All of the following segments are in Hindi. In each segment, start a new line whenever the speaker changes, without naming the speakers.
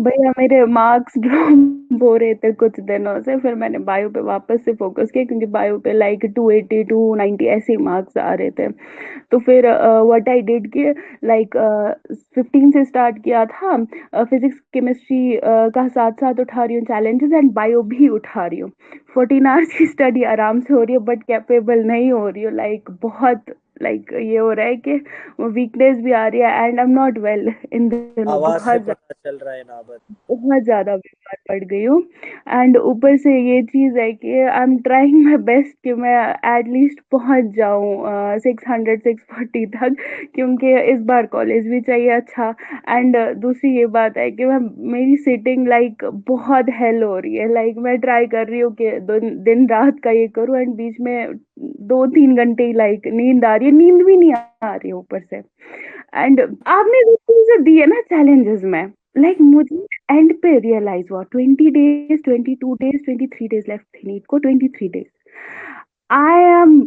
भैया मेरे मार्क्स ड्रॉप हो रहे थे कुछ दिनों से, फिर मैंने बायो पे वापस से फोकस किया क्योंकि बायो पे लाइक 280 290 ऐसे ही मार्क्स आ रहे थे। तो फिर व्हाट आई डिड कि लाइक 15 से स्टार्ट किया था। फिजिक्स केमिस्ट्री का साथ साथ उठा रही हूँ चैलेंजेस, एंड बायो भी उठा रही हूँ। 14 आवर्स की स्टडी आराम से हो रही है, बट कैपेबल नहीं हो रही हूँ। लाइक बहुत लाइक ये हो रहा है कि वीकनेस भी आ रही है, and I am not well in दिनों,
आवाज से
बहुत
पता चल रहा है इनाबत।
बहुत ज्यादा बीमार पड़ गई हूँ। एंड ऊपर से ये चीज है कि I am trying my best कि मैं एटलीस्ट पहुंच जाऊं 600 640 तक, क्योंकि इस बार कॉलेज भी चाहिए अच्छा। एंड दूसरी ये बात है कि मैं मेरी सिटिंग लाइक बहुत हेल हो रही है। लाइक मैं ट्राई कर रही हूँ कि दिन रात का ये करूँ, एंड बीच में 2 3 घंटे ही लाइक नींद आ रही है, नींद भी नहीं आ रही है ऊपर से। एंड आपने जो चीजें दी है ना चैलेंजेस में, लाइक मुझे एंड पे रियलाइज हुआ 20 डेज 22 डेज 23 डेज लेफ्ट थे नीट को, 23 days. I am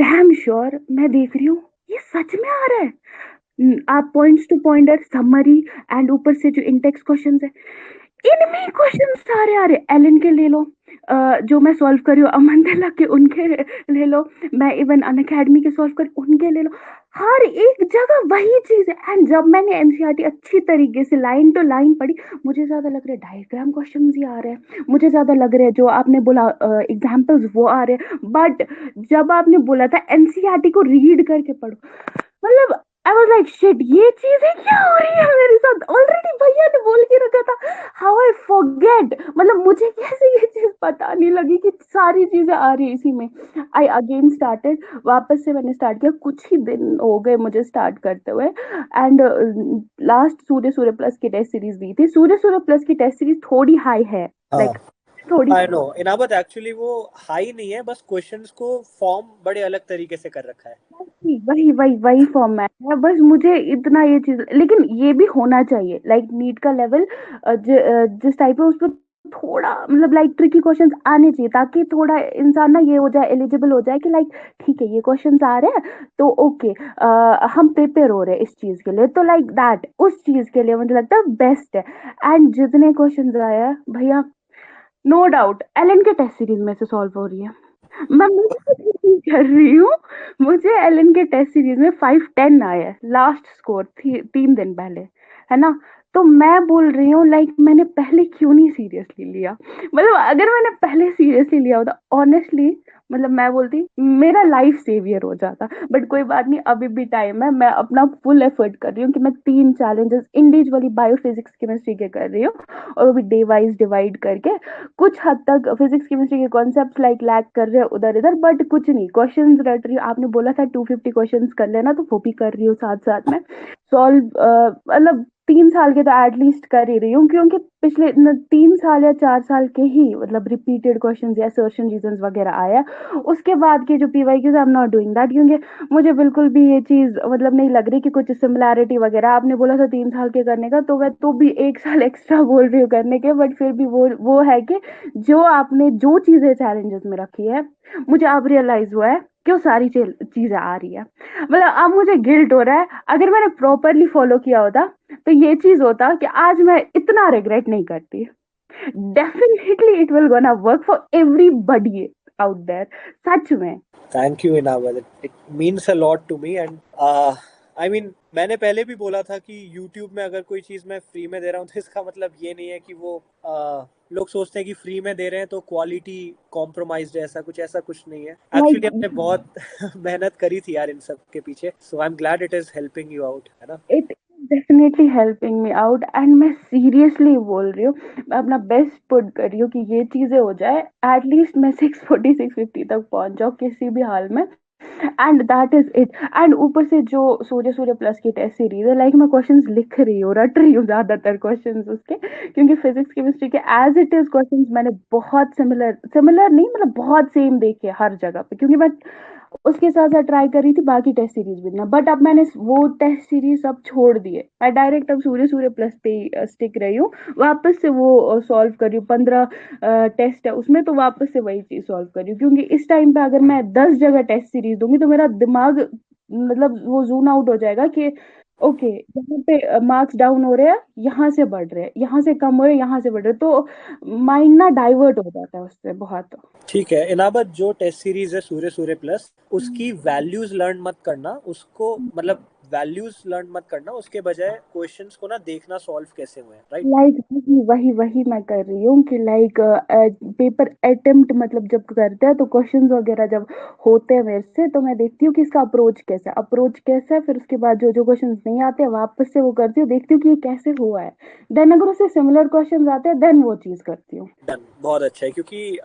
damn sure, मैं देख रही हूँ ये सच में आ रहा है। आप points to ponder summary and ऊपर से जो इंटेक्स क्वेश्चंस है, इनमें क्वेश्चन सारे आ रहे। एलन के ले लो, जो मैं सॉल्व कर रही हूँ अमन दला के उनके ले लो, मैं इवन अन अकेडमी के सॉल्व कर उनके ले लो। हर एक जगह वही चीज है। एंड जब मैंने एनसीईआरटी अच्छी तरीके से लाइन टू लाइन पढ़ी, मुझे ज्यादा लग रहा है डायग्राम क्वेश्चन ही आ रहे हैं, मुझे ज्यादा लग रहा है जो आपने बोला एग्जाम्पल्स वो आ रहे हैं। बट जब आपने बोला था एनसीईआरटी को रीड करके पढ़ो, मतलब आई वाज लाइक शिट, ये चीजें क्या हो रही है मेरे साथ। ऑलरेडी भैया ने बोल के रखा था, हाउ आई फॉरगेट, मतलब मुझे कैसे ये चीज पता नहीं लगी कि सारी चीजें आ रही है इसी में। आई अगेन स्टार्टेड, वापस से मैंने स्टार्ट किया, कुछ ही दिन हो गए मुझे स्टार्ट करते हुए। And last Surya Surya plus की टेस्ट सीरीज दी थी। सूर्य सूर्य प्लस की टेस्ट सीरीज थोड़ी हाई है,
हाँ,
लाइक थोड़ी
आई नो इनाबत, एक्चुअली वो हाई नहीं है, बस क्वेश्चंस को फॉर्म बड़े अलग तरीके से कर रखा है।
वही वही वही वही फॉर्मेट है। बस मुझे इतना ये चीज, लेकिन ये भी होना चाहिए लाइक नीट का लेवल जिस टाइप है उस पर थोड़ा मतलब लाइक ट्रिकी क्वेश्चंस आने चाहिए, ताकि थोड़ा इंसान ना ये हो जाए, एलिजिबल हो जाए कि लाइक ठीक है ये क्वेश्चंस आ रहे हैं तो ओके, हम प्रिपेयर हो रहे हैं इस चीज के लिए, तो लाइक दैट उस चीज के लिए मुझे लगता है बेस्ट है। एंड जितने क्वेश्चंस आए हैं भैया, नो डाउट एलन के टेस्ट सीरीज में से सॉल्व हो रही है। मैं मुझे कर रही हूँ, मुझे एलन के टेस्ट सीरीज में 510 आया है लास्ट स्कोर 3 दिन पहले, है ना। तो मैं बोल रही हूँ लाइक मैंने पहले क्यों नहीं सीरियसली लिया। मतलब अगर मैंने पहले सीरियसली लिया होता ऑनेस्टली, मतलब मैं बोलती मेरा लाइफ सेवियर हो जाता। बट कोई बात नहीं, अभी भी टाइम है, मैं अपना फुल एफर्ट कर रही हूँ कि मैं 3 challenges individually bio physics chemistry के कर रही हूँ, और वो भी डे वाइज डिवाइड करके। कुछ हद तक फिजिक्स केमिस्ट्री के कॉन्सेप्ट लाइक लैक कर रहे हैं उधर इधर, बट कुछ नहीं, क्वेश्चंस रट रही हूँ। आपने बोला था 250 क्वेश्चंस कर लेना, तो वो भी कर रही हूँ साथ साथ में सॉल्व। मतलब 3 साल के तो एटलीस्ट कर ही रही हूँ, क्योंकि पिछले 3 साल या 4 साल के ही मतलब रिपीटेड क्वेश्चंस या सर्शन रीजंस वगैरह आया। उसके बाद के जो PYQs I am not doing that, क्योंकि मुझे बिल्कुल भी ये चीज मतलब नहीं लग रही कि कुछ सिमिलैरिटी वगैरह। आपने बोला था 3 साल के करने का, तो मैं तो भी 1 साल एक्स्ट्रा बोल रही हूँ करने के, बट फिर भी वो है कि जो आपने जो चीजें चैलेंजेस में रखी है, मुझे अब रियलाइज हुआ है कि वो सारी चीजें आ रही है। मतलब अब मुझे गिल्ट हो रहा है, अगर मैंने प्रॉपरली फॉलो किया होता तो ये चीज होता कि आज मैं इतना रिग्रेट नहीं करती। Definitely it will gonna work for everybody out there, सच में।
Thank you Inabat, it means a lot to me. And I mean, मैंने पहले भी बोला था कि यूट्यूब में अगर कोई चीज़ मैं फ्री में दे रहा हूँ तो इसका मतलब ये नहीं है कि वो लोग सोचते हैं कि फ्री में दे रहे हैं तो क्वालिटी कॉम्प्रोमाइज्ड है। ऐसा कुछ नहीं है। एक्चुअली
लाइक
हमने बहुत मेहनत करी थी यार इन सब के पीछे, so I am glad it is helping you out, है ना।
It definitely helping me out, and मैं सीरियसली बोल रही हूँ, मैं अपना बेस्ट पुट कर रही हूँ कि ये चीजें हो जाए, एटलीस्ट मैं 640 650 तक पहुंच जाऊँ किसी भी हाल में। And that is it. And ऊपर से जो सूर्य सूर्य प्लस की टेस्ट सीरीज है, लाइक मैं क्वेश्चंस लिख रही हूँ, रट रही हूँ ज्यादातर क्वेश्चंस उसके, क्योंकि फिजिक्स केमिस्ट्री के एज इट इज क्वेश्चंस मैंने बहुत सिमिलर सिमिलर नहीं मतलब बहुत सेम देखे हर जगह पे, क्योंकि मैं उसके साथ साथ ट्राई करी थी बाकी टेस्ट सीरीज भी ना। बट अब मैंने वो टेस्ट सीरीज सब छोड़ दिए, मैं डायरेक्ट अब सूर्य सूर्य प्लस पे स्टिक रही हूँ। वापस से वो सॉल्व कर रही हूँ, 15 टेस्ट है उसमें, तो वापस से वही चीज सॉल्व कर रही हूँ, क्योंकि इस टाइम पे अगर मैं 10 जगह टेस्ट सीरीज दूंगी तो मेरा दिमाग मतलब वो जून आउट हो जाएगा कि ओके, यहाँ पे मार्क्स डाउन हो रहे हैं, यहाँ से बढ़ रहे हैं, यहाँ से कम हो रहे हैं, यहाँ से बढ़ रहे हैं, तो माइंड ना डाइवर्ट हो जाता है उससे बहुत।
ठीक है इनाबत, जो टेस्ट सीरीज है सूर्य सूर्य प्लस, उसकी
हम्म।
वैल्यूज लर्न मत करना उसको, मतलब वैल्यूज लर्न मत करना, उसके बजाय क्वेश्चंस को ना देखना सॉल्व कैसे हुए हैं, राइट।
लाइक वही वही वही मैं कर रही हूँ कि लाइक पेपर अटेम्प्ट मतलब जब करते हैं तो क्वेश्चंस वगैरह जब होते हैं मेरे से, तो मैं देखती हूँ कि इसका अप्रोच कैसा है, फिर उसके बाद जो जो क्वेश्चंस नहीं आते हैं वापस से वो करती हूँ, देखती हूँ कि ये कैसे हुआ है, देन अगर उससे सिमिलर क्वेश्चंस आते हैं देन वो चीज करती हूँ।
डन, बहुत अच्छा है, क्योंकि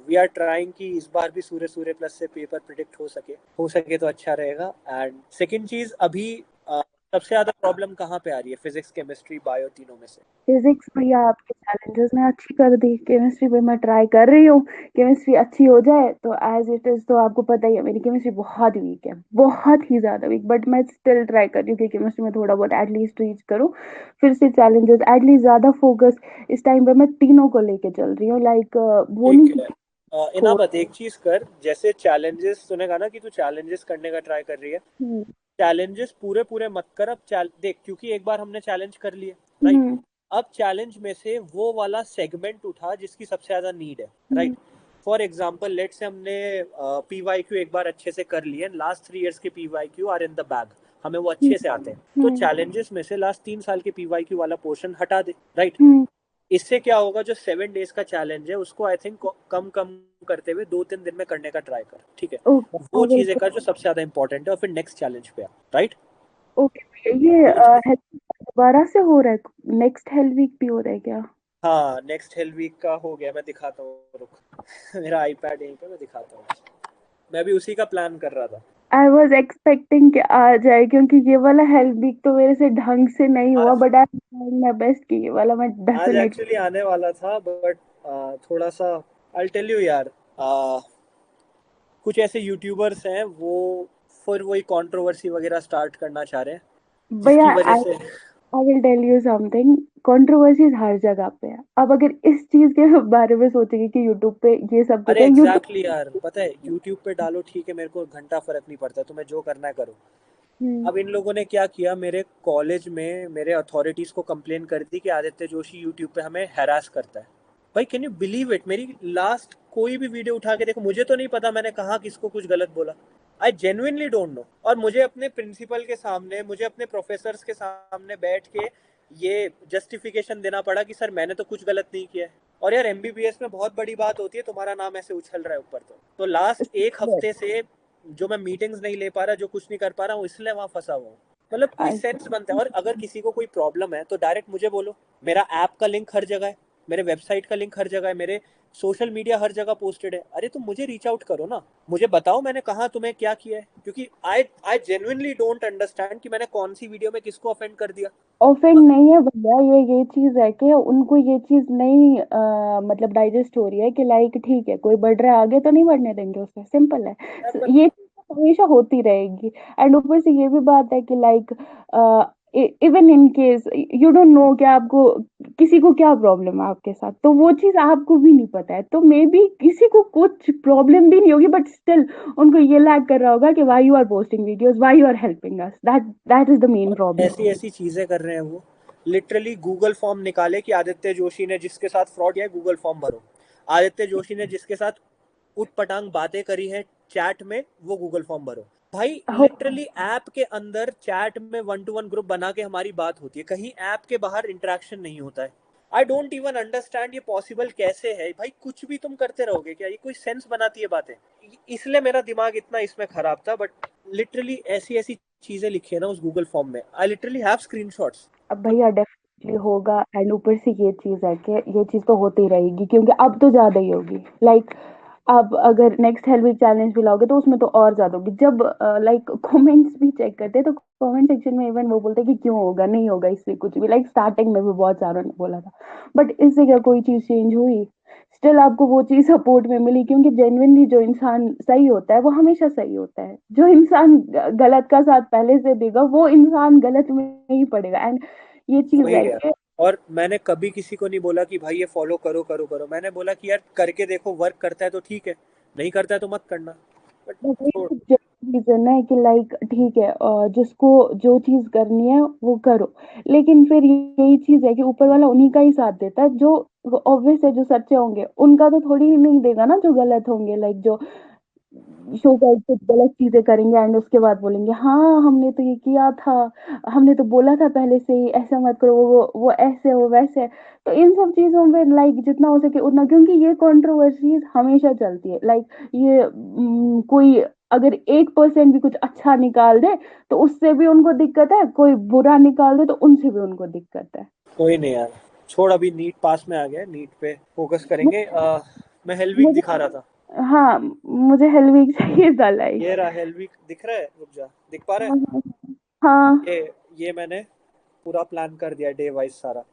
वी आर ट्राइंग कि इस बार भी सूर्य सूर्य प्लस से पेपर प्रिडिक्ट हो सके तो अच्छा रहेगा। एंड सेकंड चीज, अभी सबसे ज्यादा प्रॉब्लम कहाँ पे आ रही है, फिजिक्स केमिस्ट्री बायो तीनों में से?
फिजिक्स भैया आपके चैलेंजेस ने अच्छी कर दी, केमिस्ट्री पे मैं ट्राई कर रही हूँ, केमिस्ट्री अच्छी हो जाए तो एज इट इज, तो आपको पता ही है मेरी केमिस्ट्री बहुत वीक है, बहुत ही ज्यादा वीक, बट मैं स्टिल ट्राई कर रही हूँ कि केमिस्ट्री में थोड़ा बहुत एटलीस्ट रीच करूँ। फिर से चैलेंजेस, एटलीस्ट ज्यादा फोकस इस टाइम पे मैं तीनों को लेके चल रही हूँ, लाइक वो नहीं
ठीक
कि
है
छोड़।
इनाबत, एक चीज कर, जैसे चैलेंजेस तूने कहा ना कि तू चैलेंजेस करने का ट्राई कर रही है,
हम्म।
चैलेंजेस पूरे पूरे मत कर। अब देख, क्योंकि एक बार हमने चैलेंज कर लिए, राइट।
हम्म।
अब चैलेंज में से वो वाला सेगमेंट उठा जिसकी सबसे ज्यादा नीड है,
हम्म।
Right. For example let say हमने पीवाईक्यू एक बार अच्छे से कर लिए, लास्ट 3 इयर्स के PYQ are in the bag, हमें वो
हम्म।
अच्छे से आते हैं, तो
हम्म।
चैलेंजेस में से लास्ट 3 साल के पीवाईक्यू वाला पोर्शन हटा दे, राइट।
हम्म।
इससे क्या होगा, जो 7 डेज का चैलेंज है उसको आई थिंक कम कम करते हुए 2-3 दिन में करने का ट्राई कर, ठीक है।
ओके,
वो
आई विल।
चीजें कर जो सबसे ज्यादा इंपॉर्टेंट है, और फिर नेक्स्ट चैलेंज पे आ, राइट।
ओके, ये
वो चीज,
दोबारा से हो रहा है, नेक्स्ट हेल्थ वीक भी हो रहा है क्या?
हाँ नेक्स्ट हेल वीक का हो गया, मैं दिखाता हूँ, रुक मेरा आईपैड यहीं पे, मैं दिखाता हूँ। मैं भी उसी का प्लान कर रहा था।
आई वॉज एक्सपेक्टिंग कि आ जाए, क्योंकि ये वाला हेल्थ वीक तो मेरे से ढंग से नहीं हुआ,
आज
बट आई माय बेस्ट कि ये वाला मैं
आज
डेफिनेटली।
एक्चुअली आने वाला था, बट थोड़ा सा, आई टेल यू यार, कुछ ऐसे यूट्यूबर्स हैं वो फिर वही कंट्रोवर्सी वगैरह स्टार्ट करना चाह रहे हैं,
भैया,
जिसकी वजह
आई
से।
I will tell you something, controversies हर जगह पे है। अब अगर इस चीज के बारे में सोचेंगे कि यूट्यूब पे ये सब कुछ
अरे
है, यूट्यूब।
एग्जैक्टली यार, पता है यूट्यूब पे डालो ठीक है, मेरे को घंटा फर्क नहीं पड़ता, तुम्हें जो करना है करो। अब इन लोगों ने क्या किया, मेरे कॉलेज में मेरे अथॉरिटीज को कंप्लेन कर दी कि आदित्य जोशी यूट्यूब पे हमें हैरास करता है। भाई कैन यू बिलीव इट, मेरी लास्ट कोई भी वीडियो उठा के देखो, मुझे तो नहीं पता मैंने कहा किसको कुछ गलत बोला, आई जेन्युइनली डोंट नो। और मुझे अपने प्रिंसिपल के सामने, मुझे अपने प्रोफेसर्स के सामने बैठ के ये जस्टिफिकेशन देना पड़ा कि सर मैंने तो कुछ गलत नहीं किया है। और यार एमबीबीएस में बहुत बड़ी बात होती है, तुम्हारा नाम ऐसे उछल रहा है ऊपर, तो लास्ट एक हफ्ते से जो मैं मीटिंग्स नहीं ले पा रहा, जो कुछ नहीं कर पा रहा हूँ, इसलिए वहां फंसा हुआ हूँ। मतलब कोई सेंस बनता है, और अगर किसी को कोई प्रॉब्लम है तो डायरेक्ट मुझे बोलो। मेरा ऐप का लिंक हर जगह है, मेरे वेबसाइट का लिंक हर जगह है, मेरे सोशल मीडिया हर जगह पोस्टेड है। अरे तुम मुझे रीच आउट करो ना, मुझे बताओ मैंने कहा तुम्हें क्या किया है, क्योंकि आई आई जेन्युइनली डोंट अंडरस्टैंड कि मैंने कौन सी वीडियो में किसको ऑफेंड कर दिया।
ऑफेंड नहीं है भैया, ये चीज है कि उनको ये चीज नहीं मतलब डाइजेस्ट हो रही है कि लाइक ठीक है, कोई बढ़ रहा है आगे तो नहीं बढ़ने देंगे उसे, सिंपल है। So,
पर
ये चीज तो हमेशा होती रहेगी। एंड ऊपर से ये भी बात है कि like even in case you don't know कि आपको किसी को क्या प्रॉब्लम है आपके साथ, तो वो चीज आपको भी नहीं पता है, तो मे बी किसी को कुछ प्रॉब्लम भी नहीं होगी, बट स्टिल उनको ये लैग कर रहा होगा कि why you are posting videos, why you are helping us, that is the main
और
प्रॉब्लम।
ऐसी ऐसी चीजें कर रहे हैं वो, लिटरली गूगल फॉर्म निकाले कि आदित्य जोशी ने जिसके साथ फ्रॉड किया है गूगल फॉर्म भरो, आदित्य जोशी ने जिसके साथ उट पटांग बातें करी है चैट में वो गूगल फॉर्म भरो। भाई लिटरली ऐप के अंदर चैट में 1-to-1 ग्रुप बना के हमारी बात होती है, कहीं ऐप के बाहर इंटरेक्शन नहीं होता है। आई डोंट इवन अंडरस्टैंड ये पॉसिबल कैसे है भाई, कुछ भी तुम करते रहोगे क्या, ये कोई सेंस बनाती है बातें? इसलिए मेरा दिमाग इतना इसमें खराब था, बट लिटरली ऐसी ऐसी चीजें लिखी है ना उस गूगल फॉर्म में, आई लिटरली हैव स्क्रीनशॉट्स।
अब भैया डेफिनेटली होगा, एंड ऊपर से ये चीज है कि ये चीज तो होती रहेगी, क्योंकि अब तो ज्यादा ही होगी, लाइक अब अगर नेक्स्ट हेल्थ वीक चैलेंज भी लाओगे तो उसमें तो और ज्यादा होगी। जब लाइक कमेंट्स भी चेक करते हैं तो कमेंट सेक्शन में इवन वो बोलते हैं कि क्यों होगा, नहीं होगा इससे कुछ भी, लाइक स्टार्टिंग में भी बहुत सारों ने बोला था, बट इससे क्या कोई चीज चेंज हुई? स्टिल आपको वो चीज सपोर्ट में मिली, क्योंकि जेन्युइनली जो इंसान सही होता है वो हमेशा सही होता है, जो इंसान गलत का साथ पहले से देगा वो इंसान गलत में ही पड़ेगा। एंड ये चीज
वही
है
है।
कि
और मैंने कभी किसी को नहीं बोला कि भाई ये फॉलो करो करो करो, मैंने बोला कि यार करके देखो, वर्क करता है तो ठीक है, नहीं करता है तो मत करना, बट छोड़।
रीजन है कि लाइक ठीक है, जिसको जो चीज करनी है वो करो, लेकिन फिर यही चीज है कि ऊपर वाला उन्हीं का ही साथ देता है। जो ऑब्वियस है, जो सच्चे होंगे उनका तो थोड़ी ही नहीं देगा ना, जो गलत होंगे, लाइक जो शो साइड पे गलत चीजें करेंगे एंड उसके बाद बोलेंगे हाँ हमने तो ये किया था, हमने तो बोला था पहले से ही ऐसा मत करो, वो ऐसे वो वैसे। तो इन सब चीजों में लाइक जितना हो सके उतना, क्योंकि ये कंट्रोवर्सीज हमेशा चलती है। लाइक ये कोई अगर 1% भी कुछ अच्छा निकाल दे तो उससे भी उनको दिक्कत है, कोई बुरा निकाल दे तो उनसे भी उनको दिक्कत है।
कोई नहीं यार, छोड़, अभी नीट पास में आ गया, नीट पे फोकस करेंगे। मैं हेलविक
मुझे
दिखा रहा था।
हाँ, मुझे हेलवीक चाहिए था लाइक।
ये रहा हेलविक, दिख रहा है? रुक जा, दिख पा रहा है?
हाँ हाँ
ये ये मैंने पूरा प्लान कर दिया डे वाइज सारा।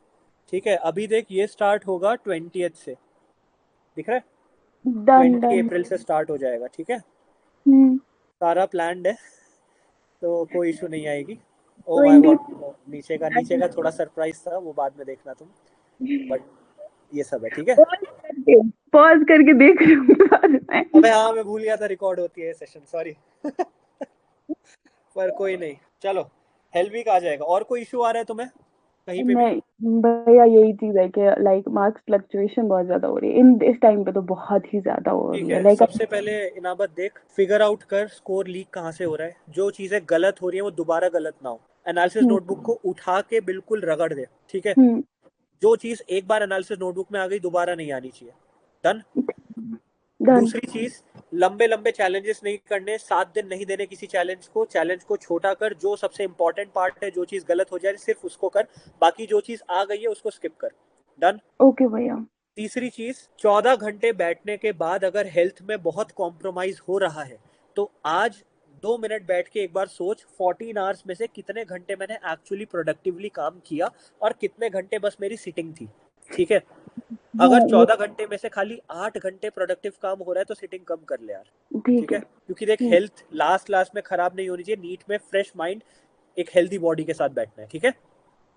ठीक है, अभी देख, ये स्टार्ट होगा 20th से, दिख रहा है?
Done
20
done.
अप्रैल से स्टार्ट हो जाएगा, ठीक है?
हम्म।
सारा प्लान्ड है, तो कोई इशू नहीं आएगी। Oh my
20।
गॉड, नीचे का थोड़ा सरप्राइज था, वो बाद में देखना तुम। बट ये सब है, ठीक है।
पॉज करके देख रही हूँ बाद में।
अबे हाँ, मैं भूल गया था रिकॉर्ड होती है सेशन, सॉरी। पर कोई नहीं, चलो, हेलवीक आ जाएगा। और कोई इशू आ रहा है तुम्हें कहीं पे भी?
नहीं भैया, यही चीज है कि लाइक मार्क्स फ्लक्चुएशन बहुत ज्यादा हो रही है इन इस टाइम पे, तो बहुत ही ज्यादा हो
ठीक
रही है
है,
लाइक।
सबसे पहले इनाबत देख, फिगर आउट कर स्कोर लीक कहाँ से हो रहा है। जो चीजें गलत हो रही है वो दोबारा गलत ना हो। एनालिसिस
हम्म।
नोटबुक को उठा के बिल्कुल रगड़ दे, ठीक है?
हम्म।
जो चीज एक बार एनालिसिस नोटबुक में आ गई दोबारा नहीं आनी चाहिए। डन।
डन।
दूसरी चीज, लंबे लंबे चैलेंजेस नहीं करने, 7 दिन नहीं देने किसी चैलेंज को छोटा कर। जो सबसे इंपॉर्टेंट पार्ट है, जो चीज गलत हो जाए सिर्फ उसको कर, बाकी जो चीज आ गई है उसको स्किप कर। डन।
ओके भैया।
तीसरी चीज, 14 घंटे बैठने के बाद अगर हेल्थ में बहुत कॉम्प्रोमाइज हो रहा है तो आज 2 मिनट बैठ के एक बार सोच, 14 आवर्स में से कितने घंटे मैंने एक्चुअली प्रोडक्टिवली काम किया और कितने घंटे बस मेरी सिटिंग थी, ठीक है? अगर
हाँ ये
14 घंटे में से खाली 8 घंटे प्रोडक्टिव काम हो रहा है तो सिटिंग कम कर ले यार,
ठीक
ठीक है?
है।
क्योंकि देख, हेल्थ लास्ट लास्ट में खराब नहीं होनी चाहिए। नीट में फ्रेश माइंड, एक हेल्दी बॉडी के साथ बैठना है, ठीक है?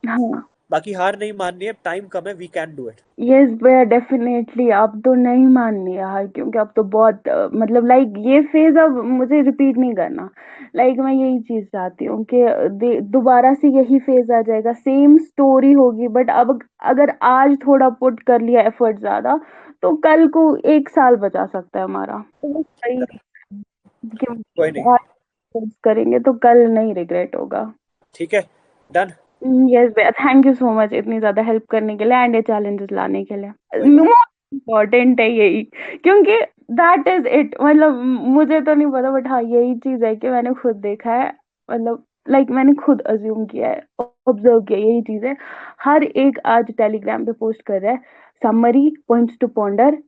हाँ।
बाकी हार नहीं माननी है, टाइम कम है, we can do it.
Yes भैया डेफिनेटली, अब तो नहीं माननी यार, क्योंकि अब तो बहुत मतलब लाइक ये फेज अब मुझे रिपीट नहीं करना। लाइक मैं यही चीज चाहती हूँ कि दोबारा से यही फेज आ जाएगा, सेम स्टोरी होगी, बट अब अगर आज थोड़ा पुट कर लिया एफर्ट ज्यादा तो कल को 1 साल बचा सकता है हमारा, तो वो सही कि
कोई नहीं,
आज focus करेंगे तो कल नहीं रिग्रेट होगा।
ठीक है, डन।
यस भैया, थैंक यू सो मच इतनी ज्यादा हेल्प करने के लिए एंड ये चैलेंजेस लाने के लिए।
कोई बात।
मोस्ट इम्पोर्टेंट है यही, क्योंकि दैट इज इट। मतलब मुझे तो नहीं पता, बट हाँ यही चीज है कि मैंने खुद देखा है, मतलब लाइक मैंने खुद अज्यूम किया है, ऑब्जर्व किया है, यही चीज है। हर एक आज टेलीग्राम पे पोस्ट कर रहा है, summary, points to ponder,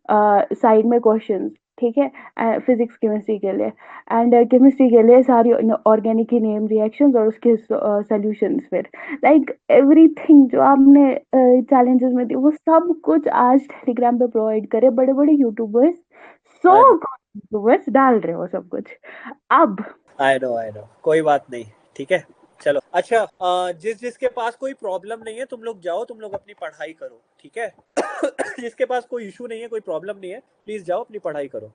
side में क्वेश्चंस, ठीक है, फिजिक्स केमिस्ट्री के लिए एंड केमिस्ट्री के लिए सारी ऑर्गेनिक की नेम रिएक्शंस और उसके सॉल्यूशंस। फिर लाइक एवरीथिंग जो आपने चैलेंजेस में दी वो सब कुछ आज टेलीग्राम पे प्रोवाइड करे, बड़े बड़े YouTubers, so
I know,
YouTubers डाल रहे हो सब कुछ अब।
आई नो, कोई बात नहीं, ठीक है। चलो, अच्छा, जिस जिसके पास कोई प्रॉब्लम नहीं है तुम लोग जाओ, तुम लोग अपनी पढ़ाई करो, ठीक है? जिसके पास कोई इशू नहीं है, कोई प्रॉब्लम नहीं है, प्लीज जाओ अपनी पढ़ाई करो।